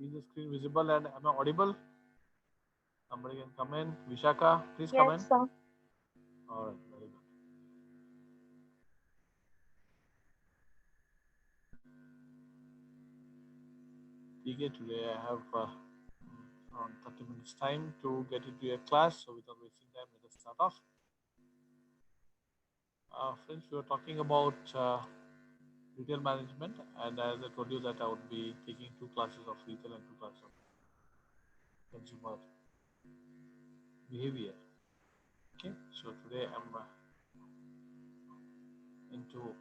Is the screen visible and am I audible? Somebody can come in. Vishaka, please come in. Yes, sir. All right, very good. DGK, today I have around 30 minutes time to get into your class. So without wasting time, let us start off. Friends, we were talking about retail management, and as I told you that I would be taking two classes of retail and two classes of consumer behavior. Okay, so today I'm into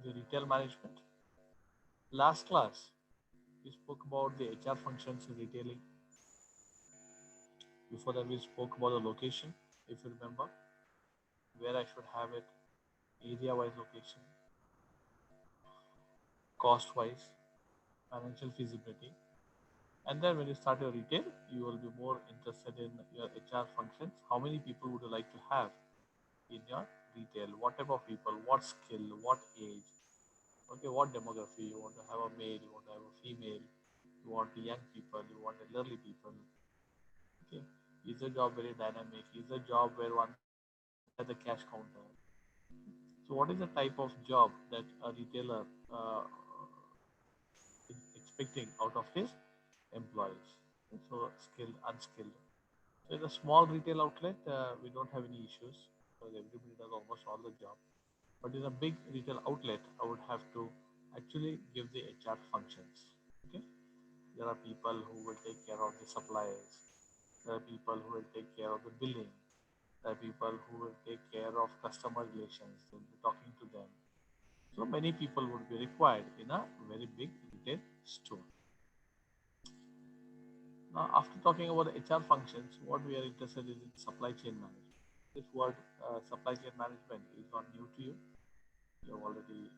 the retail management. Last class, we spoke about the HR functions in retailing. Before that, we spoke about the location, if you remember, where I should have it, area-wise location, cost-wise, financial feasibility. And then when you start your retail, you will be more interested in your HR functions. How many people would you like to have in your retail? What type of people? What skill? What age? Okay, what demography? You want to have a male, you want to have a female, you want young people, you want elderly people. Okay, is the job very dynamic? Is the job where one sits at the cash counter? So, what is the type of job that a retailer is expecting out of his employees? So, skilled, unskilled. So, in a small retail outlet, we don't have any issues because everybody does almost all the job. But in a big retail outlet, I would have to actually give the HR functions. Okay, there are people who will take care of the suppliers. There are people who will take care of the billing. There are people who will take care of customer relations. They'll be talking to them. So many people would be required in a very big retail store. Now, after talking about the HR functions, what we are interested in is supply chain management. This word supply chain management is not new to you. You have already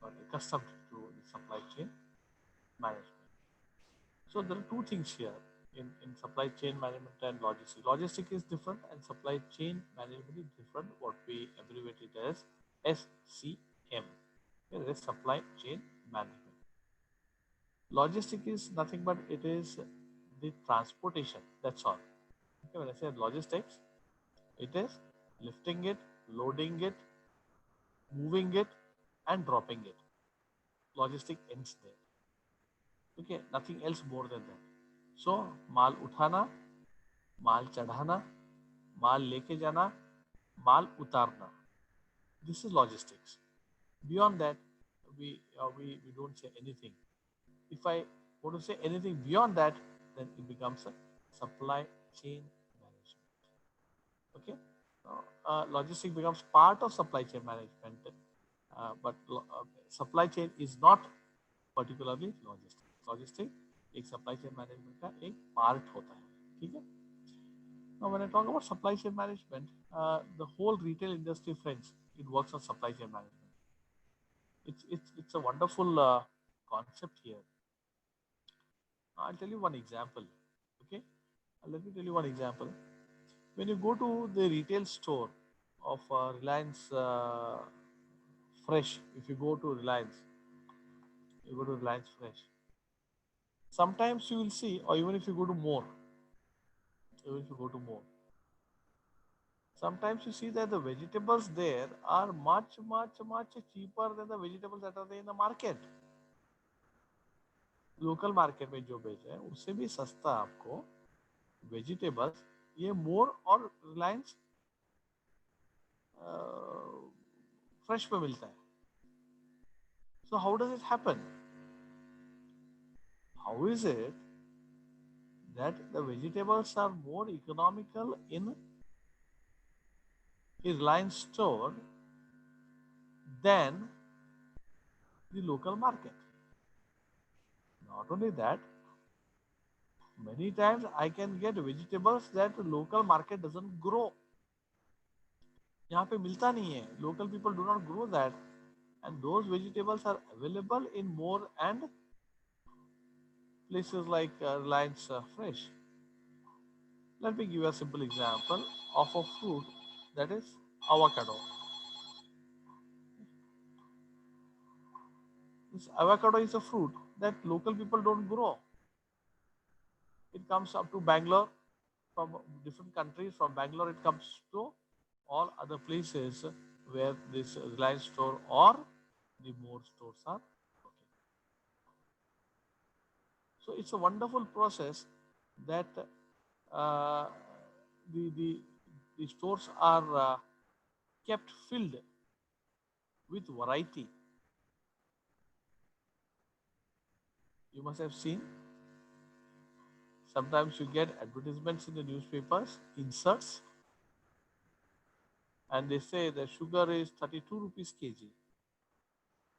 got accustomed to the supply chain management. So there are two things here in supply chain management and logistics. Logistics is different and supply chain management is different. What we abbreviate it as SCM. Okay, that is supply chain management. Logistic is nothing but it is the transportation. That's all. Okay, when I say logistics, it is lifting it, loading it, moving it, and dropping it. Logistic ends there. Okay, nothing else more than that. So माल उठाना, माल चढ़ाना, माल लेके जाना, माल उतारना. This is logistics. Beyond that, we don't say anything. If I want to say anything beyond that, then it becomes a supply chain management. Okay, logistics becomes part of supply chain management, but supply chain is not particularly logistics. Logistics एक supply chain management का एक part होता है. ठीक है. Now, when I talk about supply chain management, the whole retail industry, friends, it works on supply chain management. It's a wonderful concept here. I'll tell you one example. Okay, let me tell you one example. When you go to the retail store of Reliance Fresh, if you go to Reliance, you go to Reliance Fresh. Sometimes you will see, or even if you go to more, even if you go to more, sometimes you see that the vegetables there are much, much, much cheaper than the vegetables that are there in the market. Local market में जो बेच रहे हैं उससे भी सस्ता आपको vegetables ये मोर और रिलायंस फ्रेश पे मिलता है. So how does it happen? How is it that the vegetables are more economical in a Reliance store than the local market? Not only that, many times I can get vegetables that the local market doesn't grow. यहाँ पे मिलता नहीं है. Local people do not grow that, and those vegetables are available in more and places like Reliance Fresh. Let me give you a simple example of a fruit that is avocado. This avocado is a fruit that local people don't grow. It comes up to Bangalore from different countries. From Bangalore, it comes to all other places where this Reliance store or the more stores are located. So it's a wonderful process that uh, the, the, the stores are kept filled with variety. You must have seen sometimes you get advertisements in the newspapers, inserts, and they say the sugar is 32 rupees kg.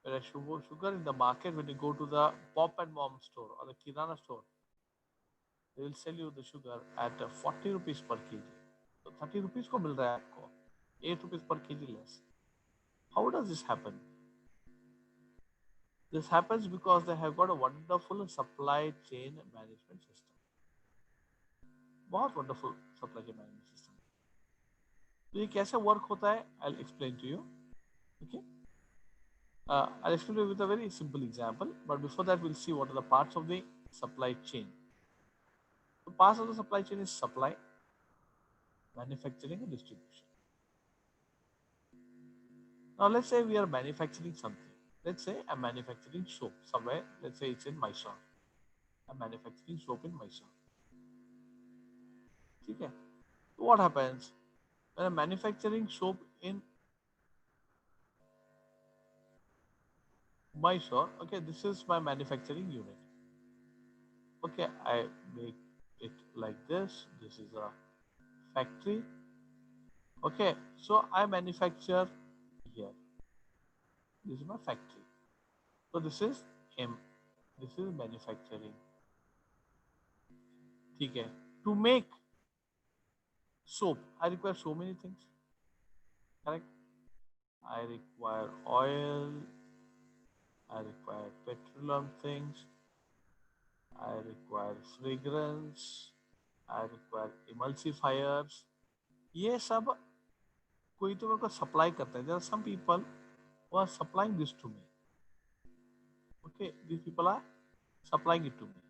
Whereas sugar in the market, when you go to the pop and mom store or the kirana store, they will sell you the sugar at 40 rupees per kg. So 30 rupees को मिल रहा है आपको, 8 rupees per kg less. How does this happen? This happens because they have got a wonderful supply chain management system. बहुत wonderful supply chain management system. तो ये कैसे work होता है? I'll explain to you. Okay. I'll explain to you with a very simple example. But before that, we'll see what are the parts of the supply chain. The parts of the supply chain is supply, manufacturing, and distribution. Now, let's say we are manufacturing something. Let's say I'm manufacturing soap somewhere. Let's say it's in Mysore. I'm manufacturing soap in Mysore. Okay. So what happens when I'm manufacturing soap in Mysore? Okay, this is my manufacturing unit. Okay, I make it like this. This is a factory. Okay, so I manufacture here. This is my factory. So this is M. This is manufacturing. Okay. To make soap, I require so many things. Correct? I require oil. I require petroleum things. I require fragrance. I require emulsifiers. ये सब कोई तो मेरे को supply करता है. There are some people who are supplying this to me. Okay, these people are supplying it to me.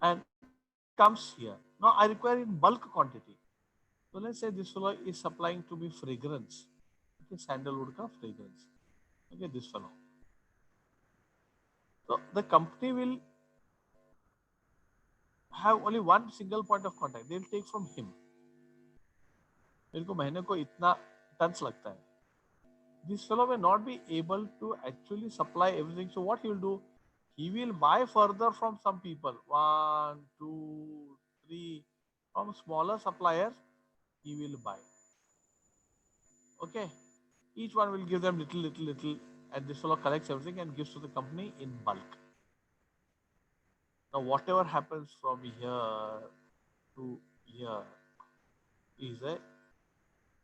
And it comes here. Now I require in bulk quantity. So let's say this fellow is supplying to me fragrance. Okay, sandalwood ka fragrance. Okay, this fellow. So the company will have only one single point of contact. They will take from him. मेरे को महीने को इतना turns लगता है. This fellow may not be able to actually supply everything. So what he will do? He will buy further from some people. 1, 2, 3. From smaller suppliers, he will buy. Okay. Each one will give them little, and this fellow collects everything and gives to the company in bulk. Now, whatever happens from here to here is a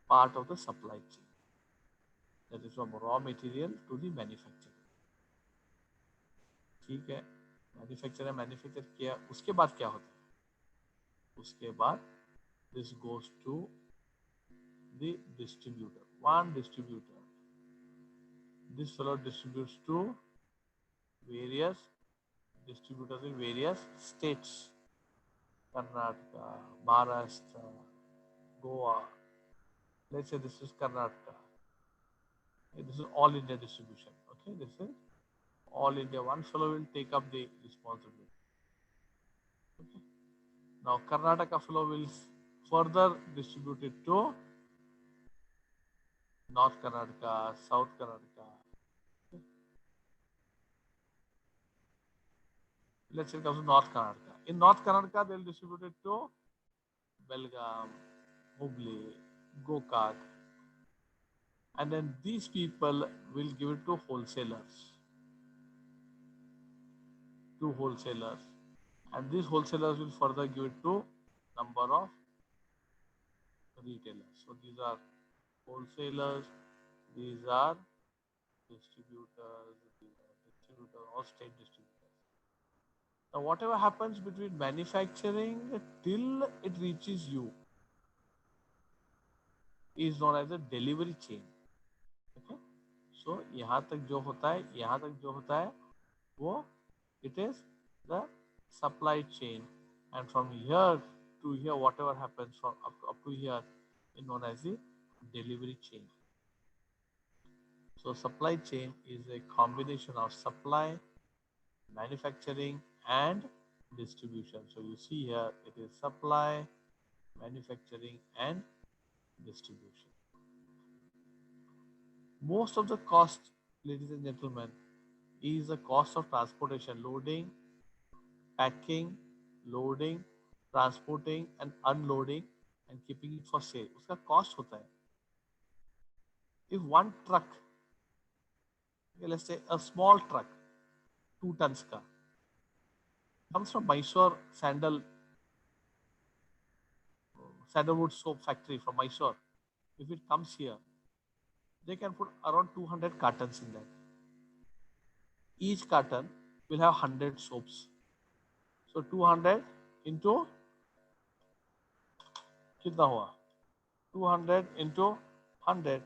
part of the supply chain. That is from raw material to the manufacturing. ठीक है, manufacture किया, उसके बाद क्या होता है? उसके बाद this goes to the distributor. One distributor. This fellow distributes to various distributors in various states. Karnataka, Maharashtra, Goa. Let's say this is Karnataka. Okay, this is all India distribution. Okay, this is all India. One fellow will take up the responsibility. Okay. Now Karnataka fellow will further distribute it to North Karnataka, South Karnataka. Okay. Let's say it comes to North Karnataka. In North Karnataka, they will distribute it to Belgaum, Hubli, Gokak. And then these people will give it to wholesalers. And these wholesalers will further give it to number of retailers. So these are wholesalers, these are distributors, or state distributors. Now whatever happens between manufacturing till it reaches you is known as a delivery chain. Okay? So यहाँ तक जो होता है वो it is the supply chain, and from here to here, whatever happens from up to here is known as the delivery chain. So supply chain is a combination of supply, manufacturing, and distribution. So you see here it is supply, manufacturing, and distribution. Most of the cost, ladies and gentlemen, is the cost of transportation, loading, packing, loading, transporting, and unloading, and keeping it for sale. उसका cost होता है. If one truck, okay, let's say a small truck, 2 tons का, comes from Mysore sandalwood soap factory from Mysore. If it comes here, they can put around 200 cartons in that. Each carton will have 100 soaps. So 200 into कितना हुआ? 200 into 100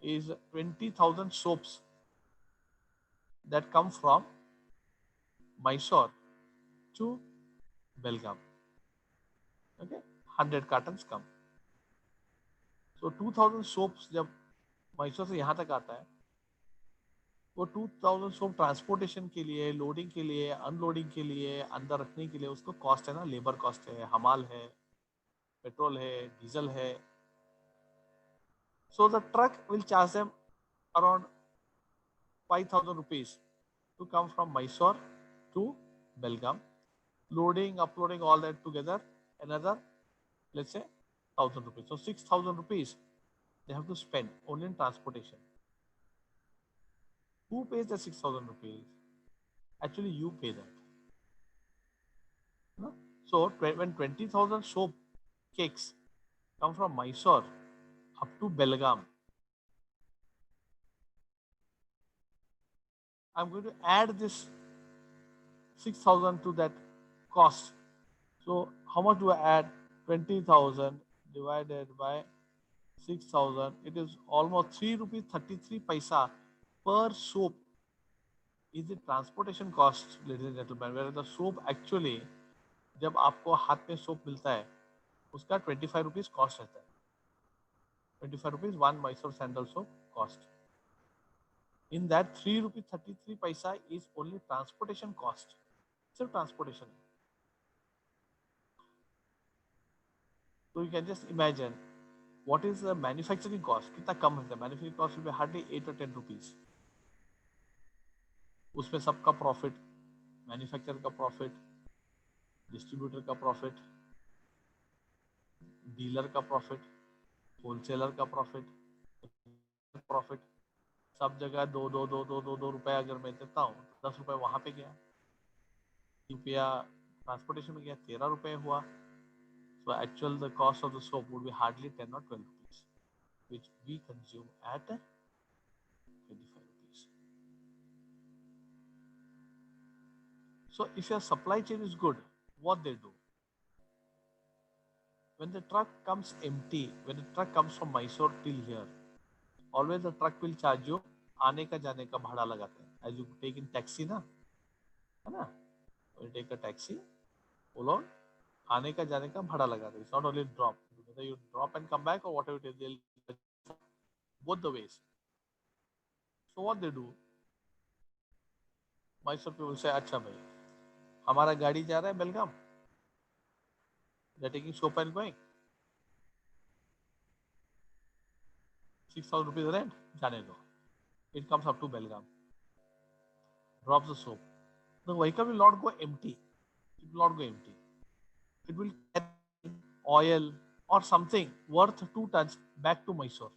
is 20,000 soaps that come from Mysore to Belgaum. Okay, 100 cartons come. So 2,000 soaps जब मैसूर से यहाँ तक आता है, वो 2,000 soap transportation के लिए, लोडिंग के लिए, अनलोडिंग के लिए, अंदर रखने के लिए उसको कॉस्ट है ना, लेबर कॉस्ट है, हमाल है, पेट्रोल है, डीजल है. So the truck will charge them around 5,000 rupees to come from Mysore to Belgaum. Loading, uploading, all that together, another, let's say, 1,000 rupees. So 6,000 rupees they have to spend only in transportation. Who pays the 6,000 rupees? Actually, you pay that. No? So when 20,000 soap cakes come from Mysore up to Belgaum, I'm going to add this 6,000 to that cost. So how much do I add? 20,000 divided by 6,000. It is almost 3 rupees 33 paisa per soap is the transportation cost, ladies and gentlemen. Where the soap actually, जब आपको हाथ में soap मिलता है, उसका 25 rupees cost रहता है. 25 rupees one Mysore sandal soap cost. In that 3 rupees 33 paisa is only transportation cost. सिर्फ transportation. So you can just imagine what is the manufacturing cost. कितना कम है? Manufacturing cost will be hardly 8 or 10 rupees. उसमें सबका profit, manufacturer का profit, distributor का profit, dealer का profit, wholesaler का profit, सब जगह दो रुपए अगर मैं देता हूँ, 10 रुपए वहां पे गया, रुपया ट्रांसपोर्टेशन में गया, 13 रुपए हुआ. So actual the cost of the soap would be hardly 10 or 12 rupees, which we consume at 25 rupees. So if your supply chain is good, what they do? When the truck comes empty, when the truck comes from Mysore till here, always the truck will charge you आने का जाने का भाड़ा लगाते हैं. As you take in taxi ना, है ना? When you take a taxi, वो लोग आने का जाने का भाड़ा लगाते हैं. It's not only drop. Whether you drop and come back or whatever it is, they'll both the ways. So what they do? Mysore people say, अच्छा भाई, हमारा गाड़ी जा रहा है बेलगाम. They're taking soap and going. 6,000 rupees rent, जाने दो. It comes up to Belgaum, drops the soap. The vehicle will not go empty. It will not go empty. It will carry oil or something worth 2 tons back to Mysore.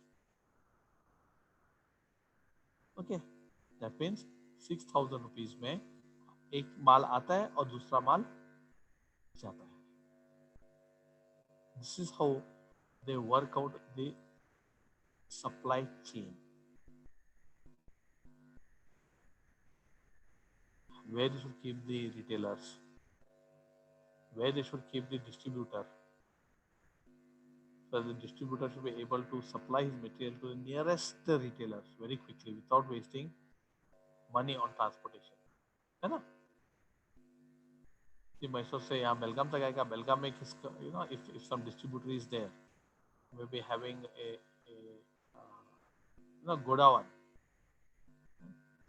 Okay, that means 6,000 rupees में एक माल आता है और दूसरा माल जाता है. This is how they work out the supply chain. Where they should keep the retailers, where they should keep the distributor, so the distributor should be able to supply his material to the nearest retailers very quickly without wasting money on transportation. है ना, कि मैसूर से यहाँ बेलगाम तक आएगा, बेलगाम में किसका, if some distributor is there, maybe having a godown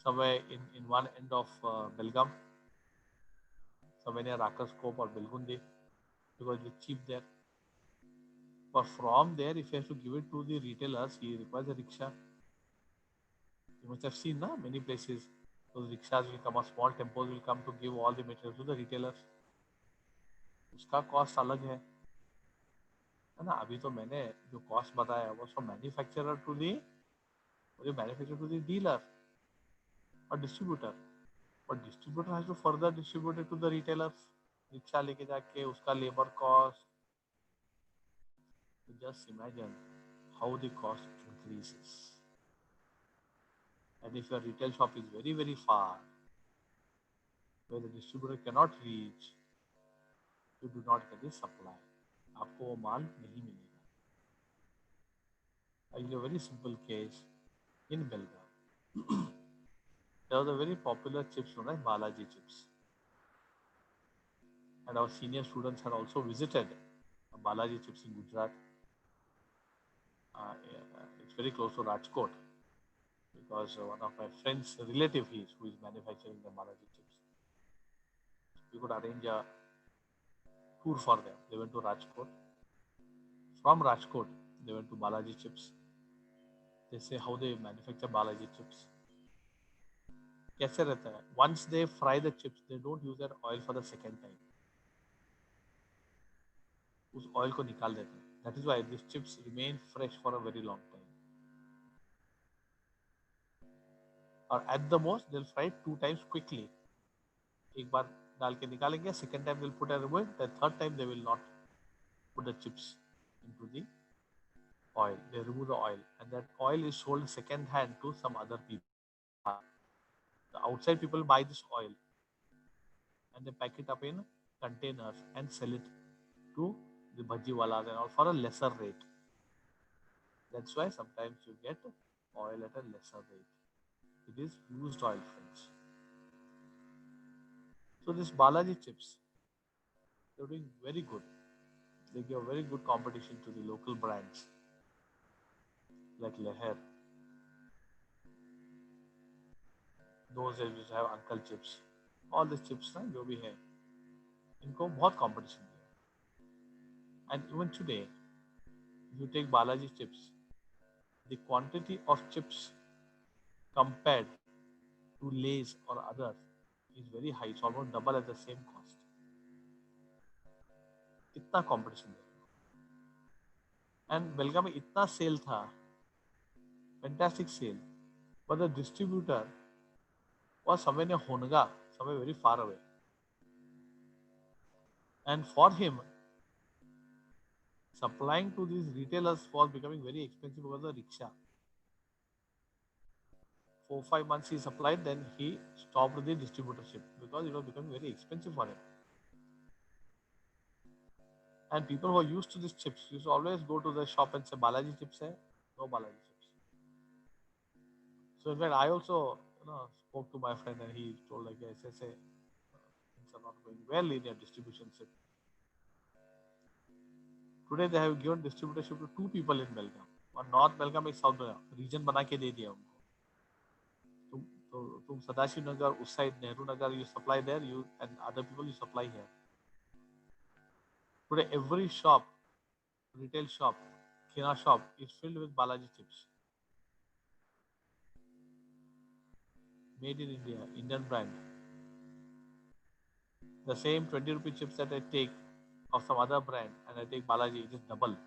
somewhere in one end of Belgaum, somewhere near Rakarskop or Belgundi, because it's cheap there. But from there, if he has to give it to the retailers, he requires a rickshaw. You must have seen, na, many places. Those rickshaws will come, or small tempos will come to give all the materials to the retailers. उसका cost अलग है ना. अभी तो मैंने जो cost बताया वो from manufacturer to the dealer और distributor. But distributor has to further distribute it to the retailers, rickshaw लेके जाके उसका labour cost. Just imagine how the cost increases. And if your retail shop is very very far, where the distributor cannot reach, you do not get the supply. आपको वो माल नहीं मिलेगा. I give a very simple case in Belgaum. There was a very popular chips known as Balaji chips, and our senior students had also visited Balaji chips in Gujarat. It's very close to Rajkot, because one of my friends' relative who is manufacturing the Balaji chips. We could arrange a tour for them. They went to Rajkot. From Rajkot, they went to Balaji chips. They say how they manufacture Balaji chips. कैसे रहता है? Once they fry the chips, they don't use that oil for the second time. उस oil को निकाल देते हैं. That is why these chips remain fresh for a very long time. Or at the most, they'll fry it 2 times quickly. एक बार डाल के निकालेंगे, second time they'll put a remove, the third time they will not put the chips into the oil. They remove the oil, and that oil is sold second hand to some other people. The outside people buy this oil and they pack it up in containers and sell it to the bhaji walas and all for a lesser rate. That's why sometimes you get oil at a lesser rate. It is used oil, friends. So this Balaji chips, they're doing very good. They give very good competition to the local brands like Leher. Those days which have Uncle chips. All these chips ना जो भी है, इनको बहुत competition दिया. And even today, if you take Balaji chips, the quantity of chips compared to Lay's or others is very high. It's almost double at the same cost. इतना competition है. And Belgaum में इतना sale था, fantastic sale, but the distributor was somewhere near Honga, somewhere very far away. And for him, supplying to these retailers was becoming very expensive because of the rickshaw. 4-5 months he supplied, then he stopped the distributorship because it was becoming very expensive for him. And people who are used to these chips used to always go to the shop and say, Balaji chips hai? No Balaji chips. So in fact, I also spoke to my friend and he told like, yes, things are not going well in your distribution ship. Today they have given distributorship to 2 people in Belgaum. One North Belgaum, एक South Belgaum. Region बना के दे दिया उनको. तुम सदाशिव नगर उस side Nehru Nagar you supply there, you and other people you supply here. Today every shop, retail shop, Kina shop is filled with Balaji chips. Made in India, Indian brand. The same 20 rupee chips that I take of some other brand and I take Balaji, it is double.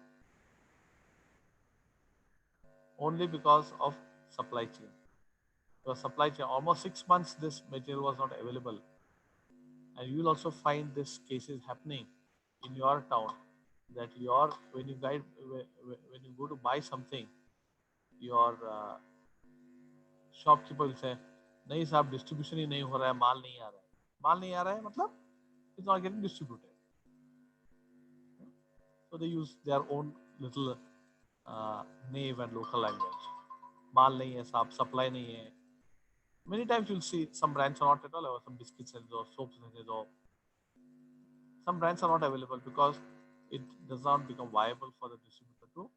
Only because of supply chain. Because supply chain, almost 6 months this material was not available. And you will also find this cases happening in your town, that when you go to buy something, your shopkeeper will say, नहीं साहब distribution ही नहीं हो रहा है, माल नहीं आ रहा है. माल नहीं आ रहा है मतलब it's not getting distributed. So they use their own little naive and local language. माल नहीं है साहब, supply नहीं है. Many times you'll see some brands are not at all, or some biscuits and or soaps and or some brands are not available because it does not become viable for the distributor to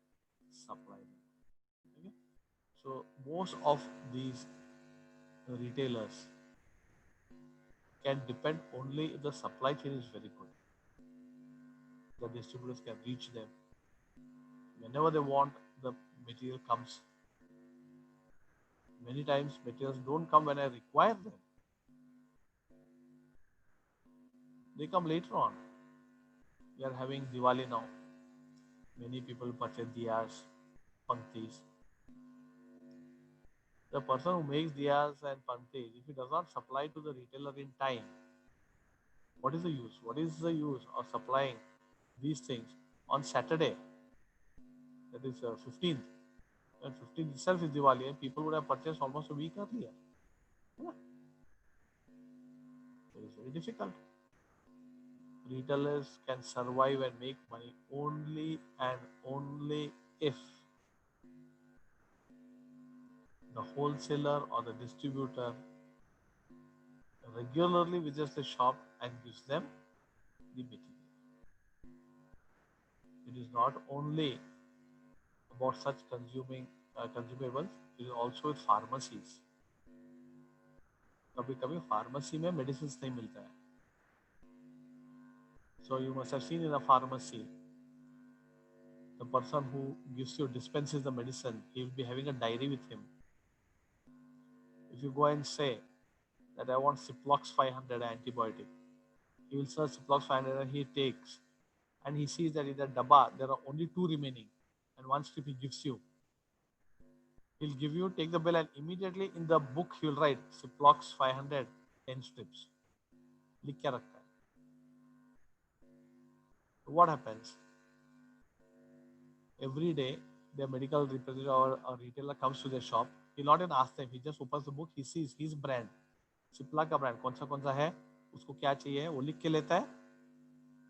supply them. Okay? So most of these retailers can depend only if the supply chain is very good. The distributors can reach them whenever they want. The material comes. Many times materials don't come when I require them. They come later on. We are having Diwali now. Many people purchase diyas, panktis. The person who makes diyas and panktis, if he does not supply to the retailer in time, what is the use? What is the use of supplying these things on Saturday? That is 15th. And 15th itself is Diwali, and people would have purchased almost a week earlier. Yeah. It is very difficult. Retailers can survive and make money only and only if the wholesaler or the distributor regularly visits the shop and gives them the material. It is not only about such consuming consumables, it is also with pharmacies. कभी कभी pharmacy में medicine नहीं मिलता है. So you must have seen in a pharmacy, the person who gives you dispenses the medicine, he will be having a diary with him. If you go and say that I want Ciplox 500 antibiotic, he will search Ciplox 500 and he takes, and he sees that in the dabba there are only two remaining, and one strip he gives you. He'll give you, take the bill, and immediately in the book he will write Ciplox 500 10 strips. लिख क्या रखता है? So what happens? Every day, the medical representative or a retailer comes to the shop. He'll not even ask them. He just opens the book. He sees his brand, Cipla का brand कौन सा है, उसको क्या चाहिए, वो लिख के लेता है,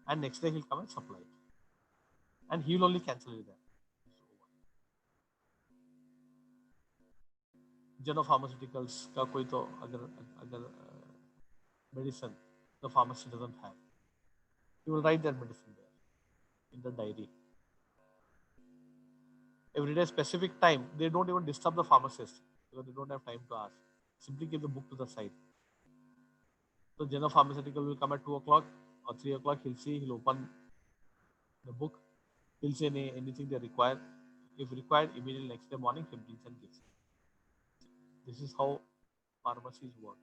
and next day he'll come and supply it, and he will only cancel it there. General pharmaceuticals का कोई तो अगर अगर medicine the pharmacy doesn't have, he will write that medicine there in the diary. Every day specific time, they don't even disturb the pharmacist because they don't have time to ask. Simply give the book to the side. So general pharmaceutical will come at 2 o'clock or 3 o'clock. He'll see, he'll open the book. He'll say anything they require. If required, immediately next day morning, he brings and gives. This is how pharmacies work.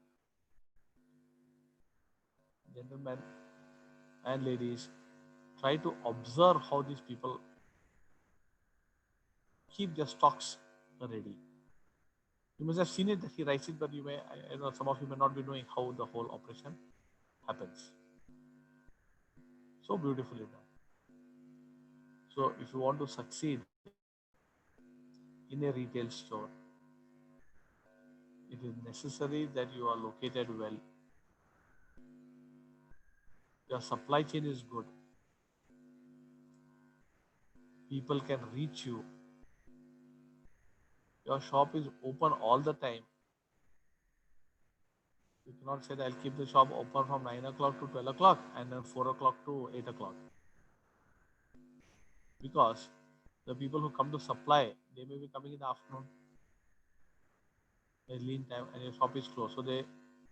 Gentlemen and ladies, try to observe how these people keep their stocks ready. You must have seen it that he writes it, but you may, I know some of you may not be knowing how the whole operation happens. So beautifully done. So if you want to succeed in a retail store, it is necessary that you are located well. Your supply chain is good. People can reach you. Your shop is open all the time. You cannot say that I'll keep the shop open from 9 o'clock to 12 o'clock and then 4 o'clock to 8 o'clock. Because the people who come to supply, they may be coming in the afternoon, a lean time, and your shop is closed. So they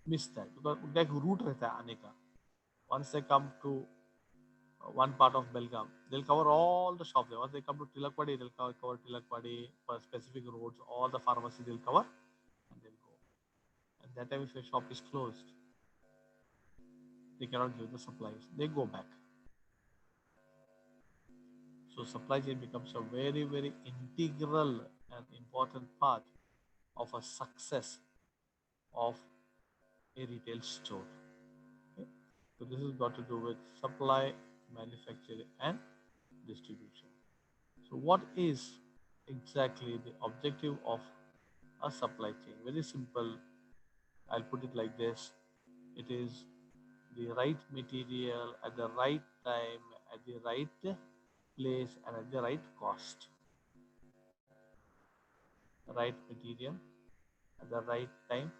miss that because उनका एक route रहता है आने का. Once they come to one part of Belgaum, they'll cover all the shops there. Once they come to Tilakpadi, they'll cover Tilakpadi for specific roads, all the pharmacies they'll cover, and they'll go. And that time, if your shop is closed, they cannot give the supplies. They go back. So supply chain becomes a very, very integral and important part of a success of a retail store. Okay? So this has got to do with supply, manufacturing, and distribution. So what is exactly the objective of a supply chain? Very simple. I'll put it like this. It is the right material at the right time, at the right place, and at the right cost. Right material at the right time,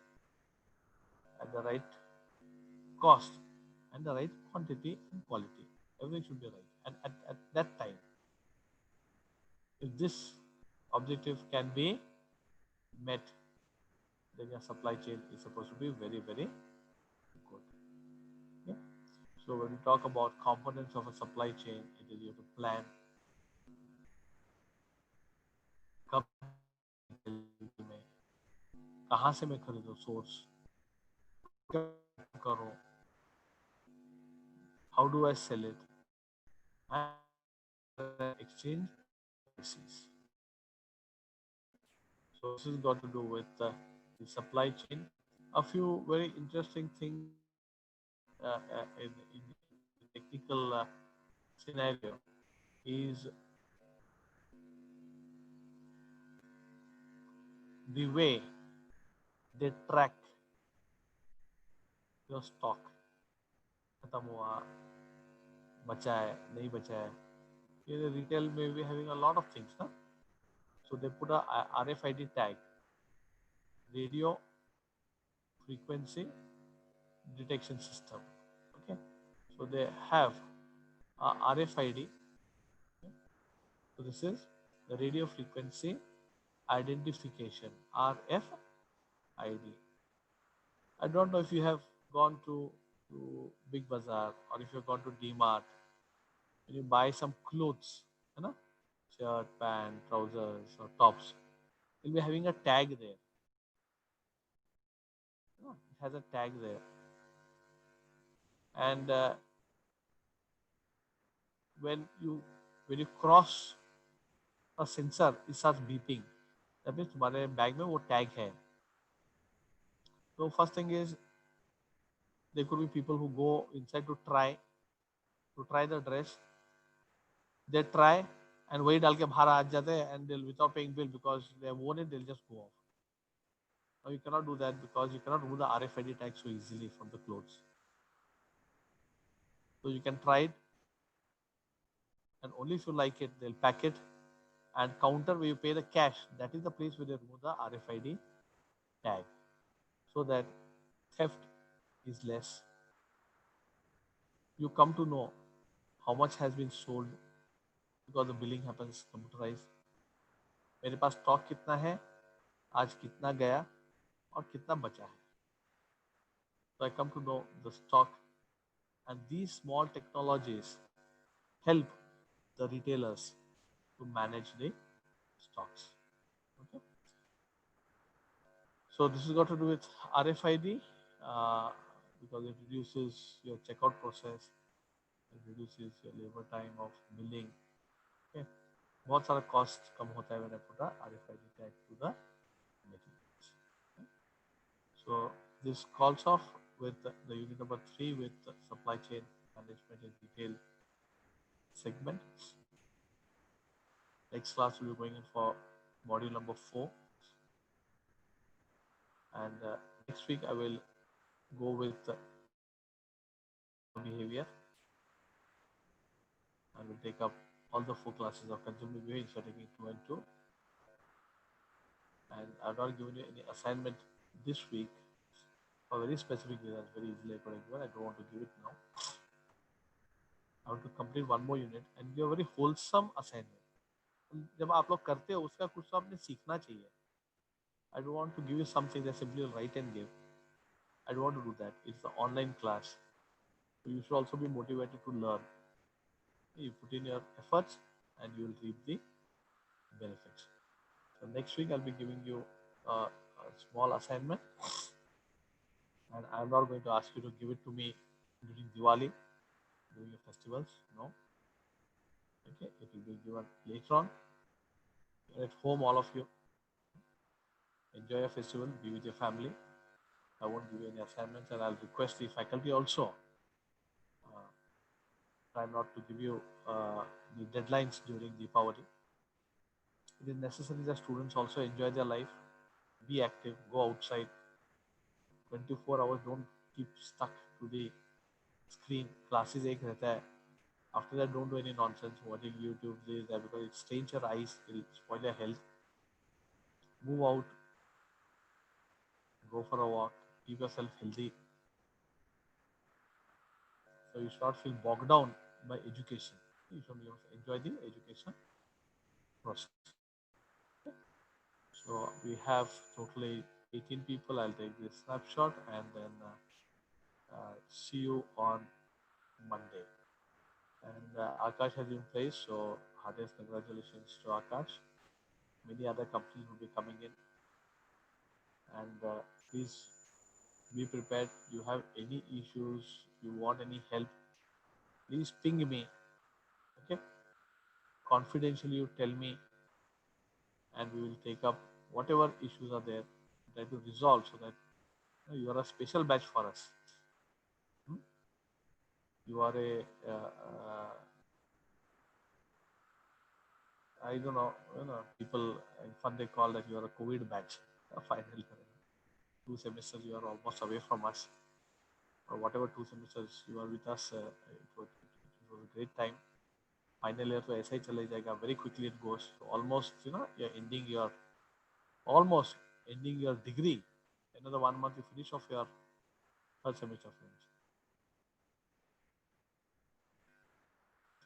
at the right cost and the right quantity and quality. Everything should be right. And at that time, if this objective can be met, then your supply chain is supposed to be very, very good. Okay? So when we talk about components of a supply chain, it is you have to plan कब में कहाँ से मैं खरीदूं source करूं how do I sell it and exchange prices. So this has got to do with the supply chain. A few very interesting things in the technical scenario is the way they track your stock. खत्म हुआ, बचा है, नहीं बचा है. In retail may be having a lot of things, huh? So they put a RFID tag, radio frequency detection system. Okay, so they have a RFID. Okay? So this is the radio frequency identification, RFID. I don't know if you have gone to Big Bazaar or if you've gone to DMart and you buy some clothes, you know, shirt, pant, trousers, or tops. You'll be having a tag there. You know, it has a tag there, and when you when you cross a sensor, it starts beeping. That means तुम्हारे bag में वो tag है. So first thing is there could be people who go inside to try the dress. They try and वही डाल के बाहर आ जाते हैं and they'll without paying bill because they have worn it, they'll just go off. Now you cannot do that because you cannot remove the RFID tag so easily from the clothes. So you can try it, and only if you like it, they'll pack it. And counter where you pay the cash, that is the place where they remove the RFID tag, so that theft is less. You come to know how much has been sold because the billing happens computerized. मेरे पास stock कितना है, आज कितना गया और कितना बचा है. So I come to know the stock, and these small technologies help the retailers to manage the stocks. Okay. So this has got to do with RFID because it reduces your checkout process, it reduces your labor time of billing. Okay. बहुत सारा cost कम होता है when I put a RFID tag to the materials. Okay. So this calls off with the unit number 3 with supply chain management in retail segment. Next class we'll be going in for module number 4, and next week I will go with behavior, and we'll take up all the 4 classes of consumer behavior instead of taking 2 and 2. And I've not given you any assignment this week for very specific reasons. Very easily I could have given. I don't want to give it now. I want to complete one more unit and give a very wholesome assignment. जब आप लोग करते हो उसका कुछ तो आपने सीखना चाहिए. I don't want to give you something that simply write and give. I don't want to do that. It's an online class. So you should also be motivated to learn. You put in your efforts and you will reap the benefits. So next week I'll be giving you a small assignment, and I'm not going to ask you to give it to me during Diwali, during the festivals. No. Okay, it will be given later on. You're at home, all of you. Enjoy your festival, be with your family. I won't give you any assignments, and I'll request the faculty also try not to give you the deadlines during Deepavali. It is necessary that students also enjoy their life, be active, go outside. 24 hours, don't keep stuck to the screen. Classes एक रहता है. After that, don't do any nonsense watching YouTube, this, that, because it stains your eyes, it will spoil your health. Move out, go for a walk, keep yourself healthy, so you should not feel bogged down by education. You should enjoy the education process. Okay? So we have totally 18 people. I'll take this snapshot and then see you on Monday. And Akash has been placed, so hardest congratulations to Akash. Many other companies will be coming in, and please be prepared. You have any issues, you want any help, please ping me. Okay, confidentially you tell me, and we will take up whatever issues are there, try to resolve so that you are a special batch for us. Hmm? You are a I don't know, people in fun they call that you are a COVID batch. Finally, 2 semesters you are almost away from us, or whatever 2 semesters you are with us. It was a great time. Final year तो ऐसा ही चले जाएगा. Very quickly it goes. So almost you're ending your almost ending your degree. Another 1 month you finish off your third semester friends.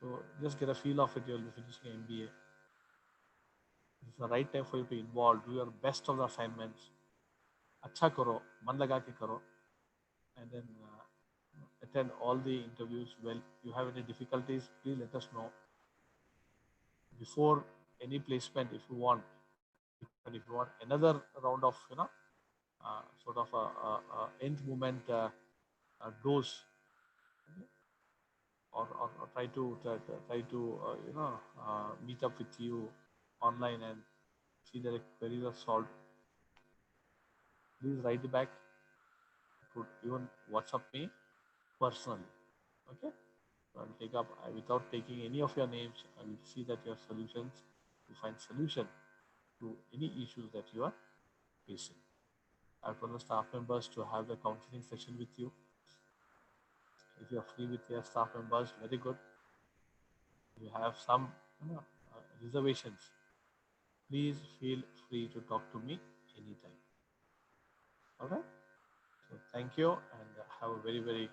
So just get a feel of it. You'll be finishing MBA. It's the right time for you to involve. Do your best of the assignments. अच्छा करो, मन लगा के करो, and then attend all the interviews well. You have any difficulties, please let us know before any placement if you want. And if you want another round of sort of a end moment dose, or try to meet up with you online and see that the queries are solved, please write it back. Put even WhatsApp me personally. Okay, so I'll take up without taking any of your names. I will see that your solutions, you find solution to any issues that you are facing. I've told the staff members to have the counseling session with you. If you are free with your staff members, very good. If you have some reservations, please feel free to talk to me anytime. All right. So thank you and have a very, very